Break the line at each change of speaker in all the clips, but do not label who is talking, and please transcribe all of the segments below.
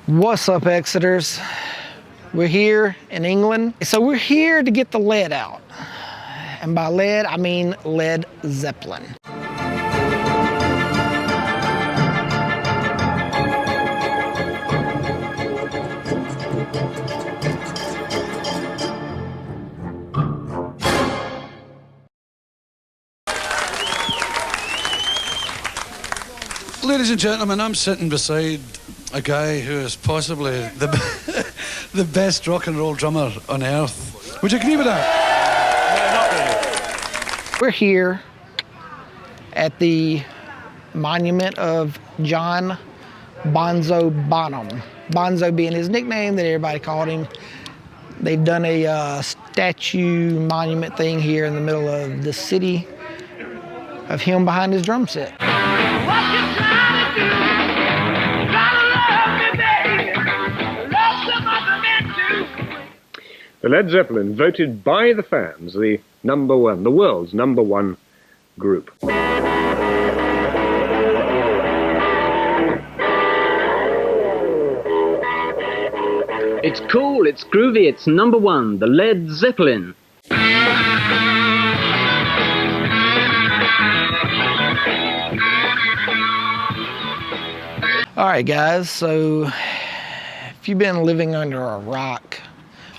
What's up, Exeters? We're here in England. So we're here to get the lead out. And by lead, I mean Led Zeppelin.
Ladies and gentlemen, I'm sitting beside a guy who is possibly the best rock and roll drummer on earth. Would you agree with that?
No, not really.
We're here at the monument of John Bonzo Bonham. Bonzo being his nickname that everybody called him. They've done a statue monument thing here in the middle of the city of him behind his drum set.
The Led Zeppelin voted by the fans the number one, the world's number one group.
It's cool, it's groovy, it's number one, the Led Zeppelin.
All right, guys, so if you've been living under a rock,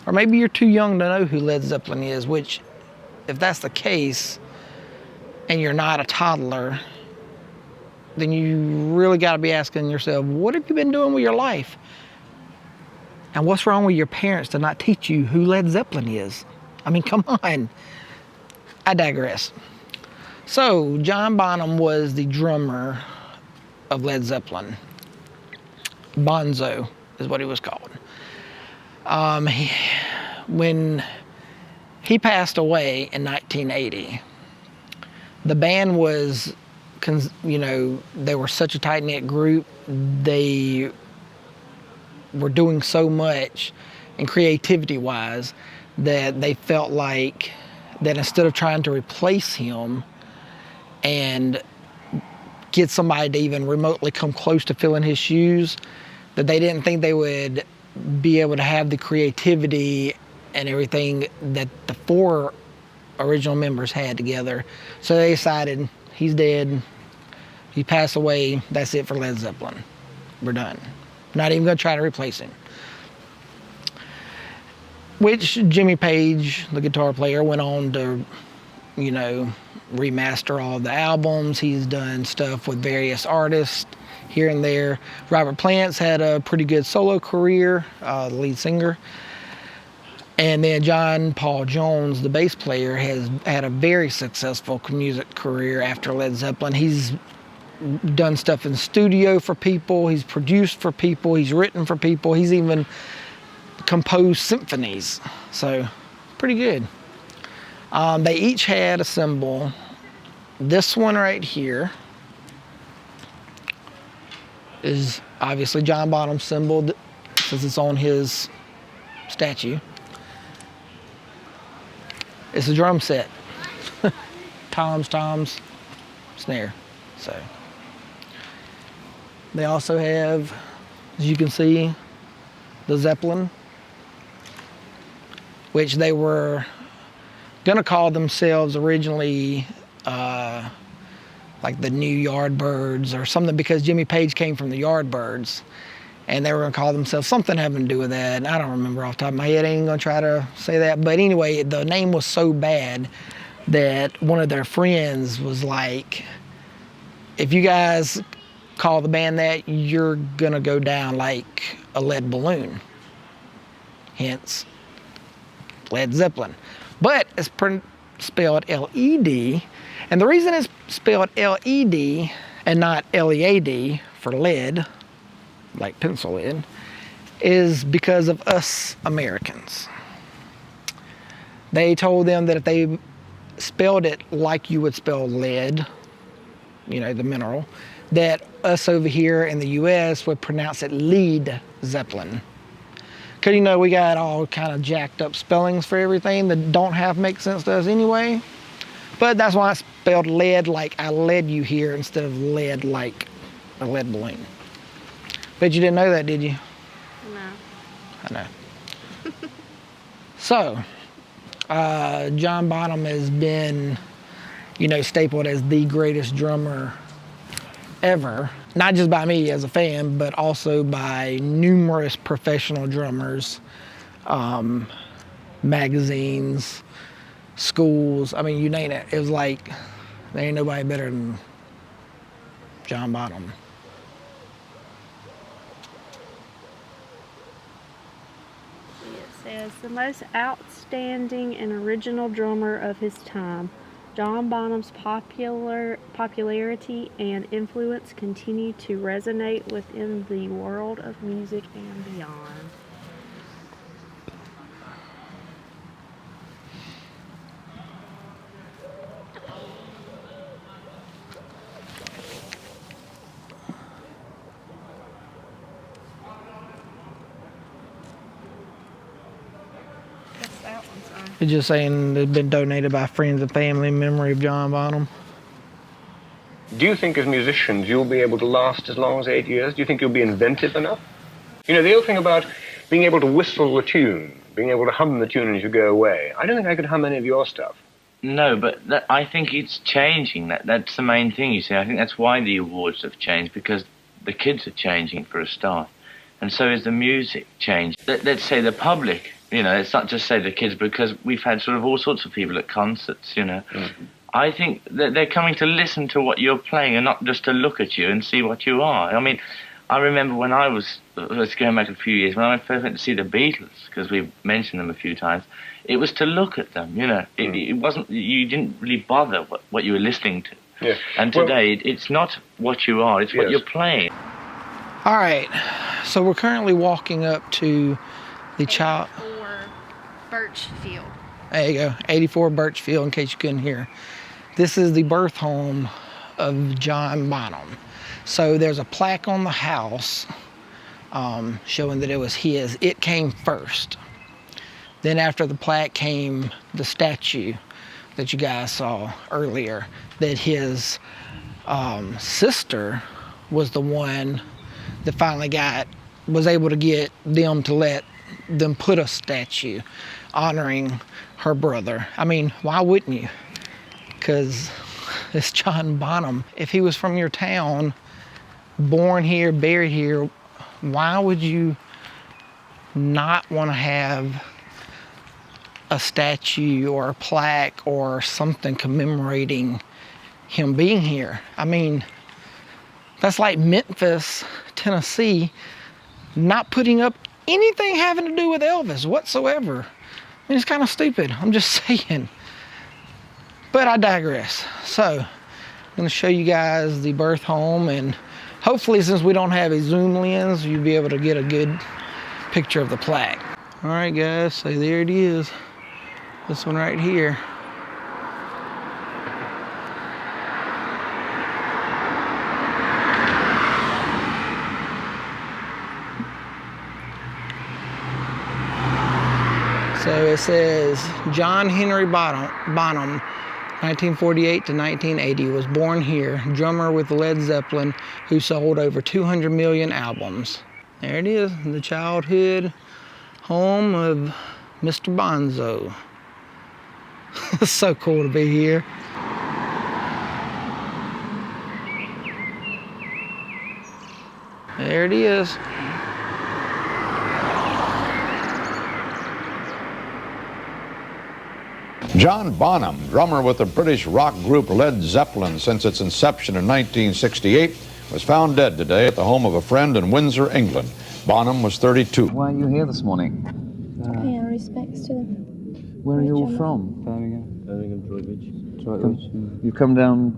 or maybe you're too young to know who Led Zeppelin is, which, if that's the case, and you're not a toddler, then you really got to be asking yourself, what have you been doing with your life? And what's wrong with your parents to not teach you who Led Zeppelin is? I mean, come on. I digress. So, John Bonham was the drummer of Led Zeppelin. Bonzo is what he was called. When he passed away in 1980, the band was, they were such a tight-knit group. They were doing so much, and creativity-wise, that they felt like that instead of trying to replace him and get somebody to even remotely come close to filling his shoes, that they didn't think they would be able to have the creativity and everything that the four original members had together. So they decided, he's dead, he passed away, that's it for Led Zeppelin. We're done. Not even gonna try to replace him. Which Jimmy Page, the guitar player, went on to, remaster all the albums. He's done stuff with various artists here and there. Robert Plant's had a pretty good solo career, the lead singer. And then John Paul Jones, the bass player, has had a very successful music career after Led Zeppelin. He's done stuff in the studio for people, he's produced for people, he's written for people, he's even composed symphonies. So, pretty good. They each had a symbol. This one right here is obviously John Bonham's symbol, because it's on his statue. It's a drum set. Toms, snare. So they also have, as you can see, the Zeppelin, which they were gonna call themselves originally like the New Yardbirds or something, because Jimmy Page came from the Yardbirds, and they were gonna call themselves something having to do with that. And I don't remember off the top of my head, I ain't gonna try to say that. But anyway, the name was so bad that one of their friends was like, if you guys call the band that, you're gonna go down like a lead balloon. Hence, Led Zeppelin. But it's spelled L-E-D, and the reason it's spelled L-E-D and not L-E-A-D for lead, like pencil lead, is because of us Americans. They told them that if they spelled it like you would spell lead, the mineral, that us over here in the US would pronounce it Led Zeppelin. Because, we got all kind of jacked up spellings for everything that don't half make sense to us anyway. But that's why I spelled lead like I led you here instead of lead like a lead balloon. Bet you didn't know that, did you?
No.
I know. So, John Bonham has been, stapled as the greatest drummer ever. Not just by me as a fan, but also by numerous professional drummers, magazines, schools. I mean, you name it. It was like, there ain't nobody better than John Bonham.
It says, the most outstanding and original drummer of his time. John Bonham's popularity and influence continue to resonate within the world of music and beyond. What's that one, son?
It's just saying it's been donated by friends and family in memory of John Bonham.
Do you think as musicians you'll be able to last as long as 8 years? Do you think you'll be inventive enough? The old thing about being able to whistle a tune, being able to hum the tune as you go away. I don't think I could hum any of your stuff.
No, but I think it's changing. That's the main thing, you see. I think that's why the awards have changed, because the kids are changing for a start. And so is the music change. Let's say the public, it's not just say the kids, because we've had sort of all sorts of people at concerts, I think that they're coming to listen to what you're playing and not just to look at you and see what you are. I mean, I remember when let's go back a few years, when I first went to see the Beatles, because we've mentioned them a few times, it was to look at them, It wasn't, you didn't really bother what you were listening to.
Yeah.
And today, it's not what you are, it's what you're playing.
All right, so we're currently walking up to the child.
84 Birchfield.
There you go, 84 Birchfield, in case you couldn't hear. This is the birth home of John Bonham. So there's a plaque on the house showing that it was his. It came first. Then after the plaque came the statue that you guys saw earlier, that his sister was the one that finally was able to get them to let them put a statue honoring her brother. I mean, why wouldn't you? Because it's John Bonham. If he was from your town, born here, buried here, why would you not want to have a statue or a plaque or something commemorating him being here? I mean, that's like Memphis, Tennessee, not putting up anything having to do with Elvis whatsoever. I mean, it's kind of stupid. I'm just saying. But I digress. So, I'm going to show you guys the birth home, and hopefully, since we don't have a zoom lens, you'll be able to get a good picture of the plaque. All right, guys, so there it is. This one right here. So it says John Henry Bonham, 1948 to 1980, was born here, drummer with Led Zeppelin, who sold over 200 million albums. There it is, the childhood home of Mr. Bonzo. It's so cool to be here. There it is.
John Bonham, drummer with the British rock group Led Zeppelin since its inception in 1968, was found dead today at the home of a friend in Windsor, England. Bonham was 32.
Why are you here this morning?
Pay our respects to them.
Where are you all from?
Birmingham, Droitwich.
You've come down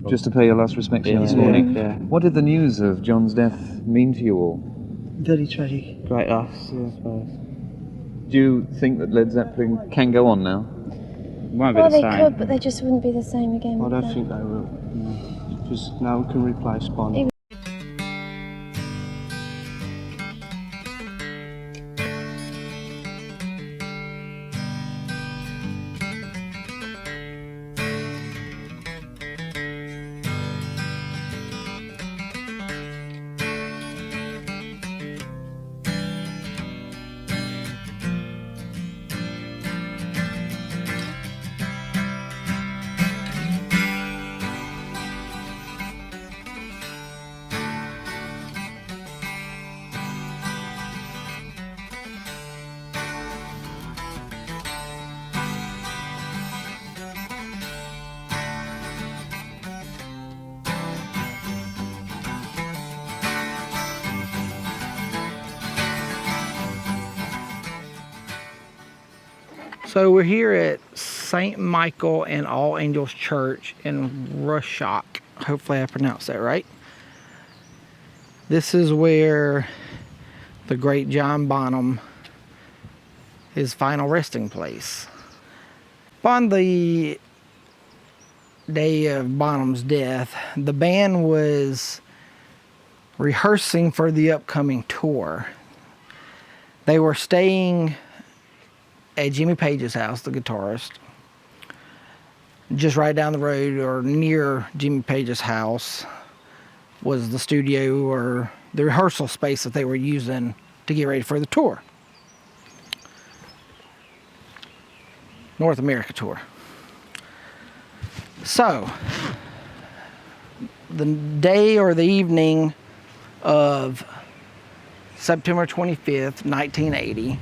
just to pay your last respects here this morning?
Yeah.
What did the news of John's death mean to you all?
Very tragic. Great loss, yeah, I suppose.
Do you think that Led Zeppelin can go on now?
Won't
Well,
be the
they
same.
could, but they just wouldn't be the same again.
I
would
don't
they?
think they will. No. Because no one can replace Bonham.
So we're here at St. Michael and All Angels Church in Rushock. Hopefully I pronounced that right. This is where the great John Bonham, his final resting place. Upon the day of Bonham's death, the band was rehearsing for the upcoming tour. They were staying at Jimmy Page's house, the guitarist, just right down the road or near Jimmy Page's house was the studio or the rehearsal space that they were using to get ready for the tour. North America tour. So, the day or the evening of September 25th, 1980,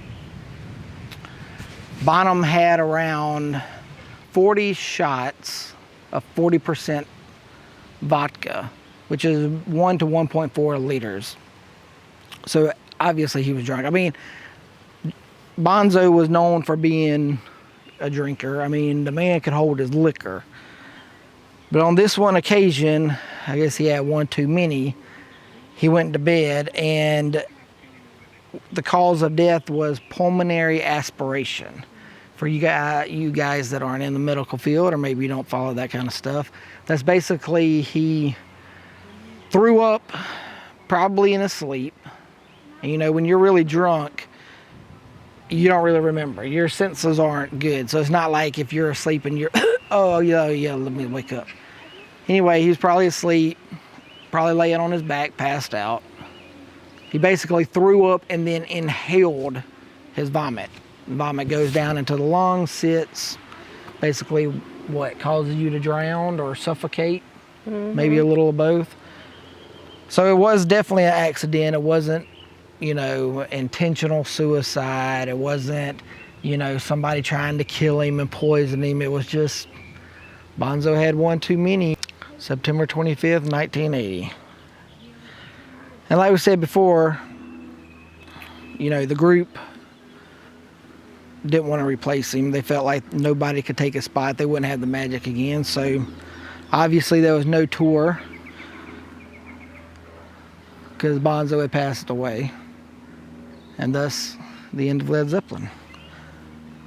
Bonham had around 40 shots of 40% vodka, which is 1 to 1.4 liters. So obviously he was drunk. I mean, Bonzo was known for being a drinker. I mean, the man could hold his liquor. But on this one occasion, I guess he had one too many. He went to bed, and the cause of death was pulmonary aspiration. For you guys that aren't in the medical field, or maybe you don't follow that kind of stuff, that's basically he threw up, probably in his sleep. And you know, when you're really drunk, you don't really remember. Your senses aren't good. So it's not like if you're asleep and you're, oh, yeah, let me wake up. Anyway, he was probably asleep, probably laying on his back, passed out. He basically threw up and then inhaled his vomit. Vomit goes down into the lungs, sits, basically what causes you to drown or suffocate, maybe a little of both. So it was definitely an accident. It wasn't, you know, intentional suicide. It wasn't, you know, somebody trying to kill him and poison him. It was just Bonzo had one too many. September 25th, 1980. And like we said before, you know, the group didn't want to replace him. They felt like nobody could take his spot. They wouldn't have the magic again. So obviously there was no tour because Bonzo had passed away. And thus the end of Led Zeppelin.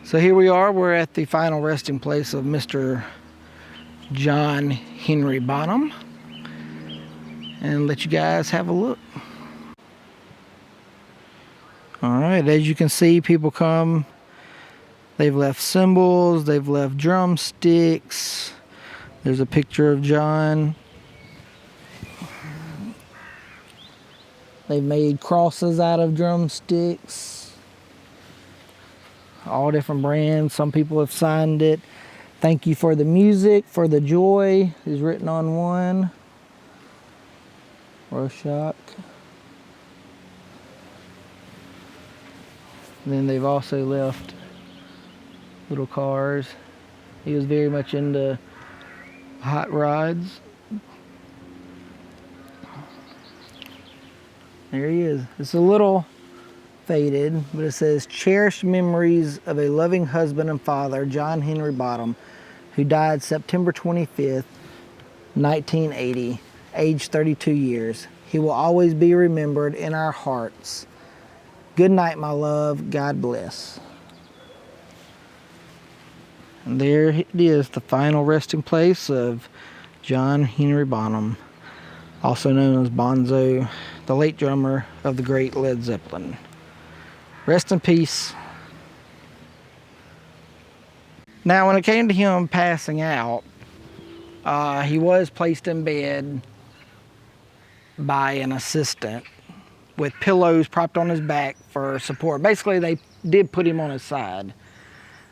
So here we are. We're at the final resting place of Mr. John Henry Bonham. And let you guys have a look. Alright, as you can see, people come. They've left cymbals, they've left drumsticks. There's a picture of John. They've made crosses out of drumsticks. All different brands. Some people have signed it. Thank you for the music, for the joy is written on one. Rushock. And then they've also left little cars. He was very much into hot rods. There he is. It's a little faded, but it says, cherished memories of a loving husband and father, John Henry Bonham, who died September 25th, 1980, aged 32 years. He will always be remembered in our hearts. Good night, my love. God bless. And there it is, the final resting place of John Henry Bonham, also known as Bonzo, the late drummer of the great Led Zeppelin. Rest in peace. Now, when it came to him passing out, he was placed in bed by an assistant with pillows propped on his back for support. Basically, they did put him on his side.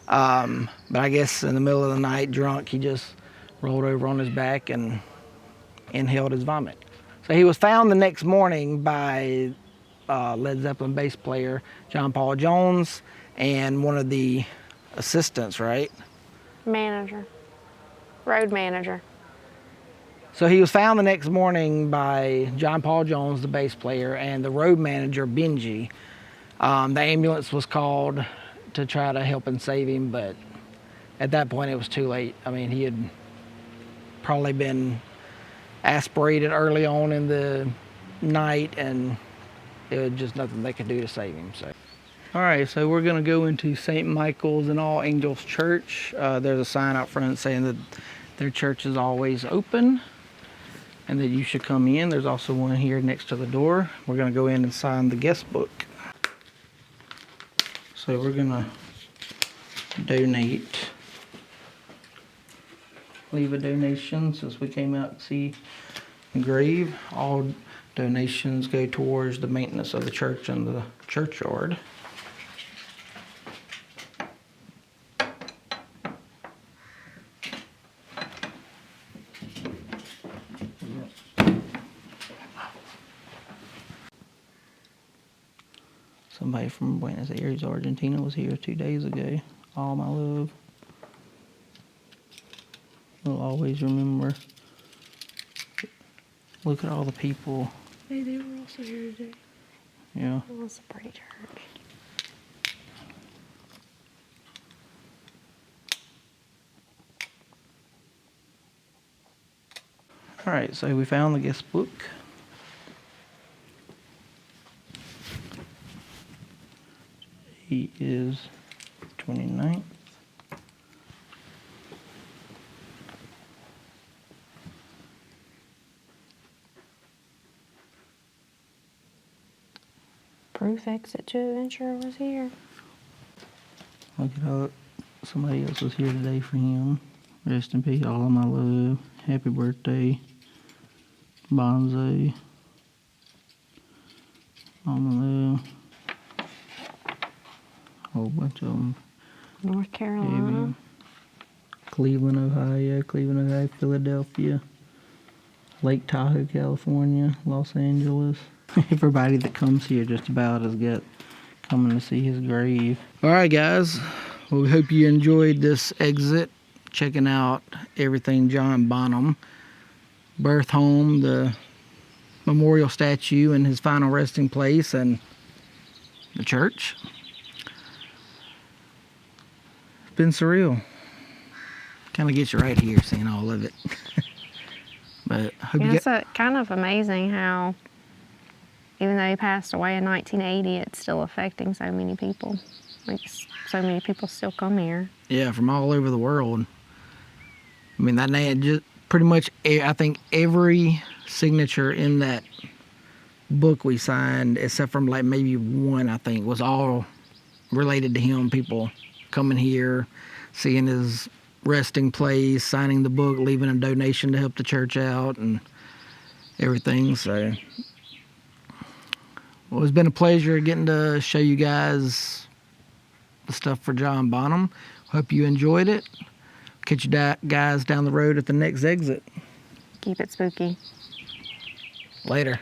But I guess in the middle of the night, drunk, he just rolled over on his back and inhaled his vomit. So he was found the next morning by Led Zeppelin bass player John Paul Jones and one of the assistants, right?
Manager. Road manager.
So he was found the next morning by John Paul Jones, the bass player, and the road manager, Benji. The ambulance was called to try to help and save him, but at that point it was too late. I mean, he had probably been aspirated early on in the night, and it was just nothing they could do to save him. So, all right, so we're gonna go into St. Michael's and All Angels Church. There's a sign out front saying that their church is always open and that you should come in. There's also one here next to the door. We're gonna go in and sign the guest book. So we're gonna donate, leave a donation since we came out to see the grave. All donations go towards the maintenance of the church and the churchyard. Somebody from Buenos Aires, Argentina was here 2 days ago. All my love. We'll always remember. Look at all the people.
Hey, they were also here today.
Yeah.
It was a pretty church.
All right, so we found the guest book. He is 29th.
Proof Exit to Adventure was here.
Look at how somebody else was here today for him. Rest in peace, all of my love. Happy birthday, Bonzo. All my love. A whole bunch of them.
North Carolina.
Cleveland, Ohio, Philadelphia, Lake Tahoe, California, Los Angeles. Everybody that comes here just about has got coming to see his grave. All right, guys. Well, we hope you enjoyed this exit, checking out everything John Bonham. Birth home, the memorial statue and his final resting place, and the church. It's been surreal. Kind of gets you right here seeing all of it. But I hope you
It's kind of amazing how, even though he passed away in 1980, it's still affecting so many people. Like, so many people still come here.
Yeah, from all over the world. I mean, that name, just pretty much, I think every signature in that book we signed, except from like maybe one, I think, was all related to him. People coming here, seeing his resting place, signing the book, leaving a donation to help the church out, and everything. So, well, it's been a pleasure getting to show you guys the stuff for John Bonham. Hope you enjoyed it. Catch you guys down the road at the next exit.
Keep it spooky.
Later.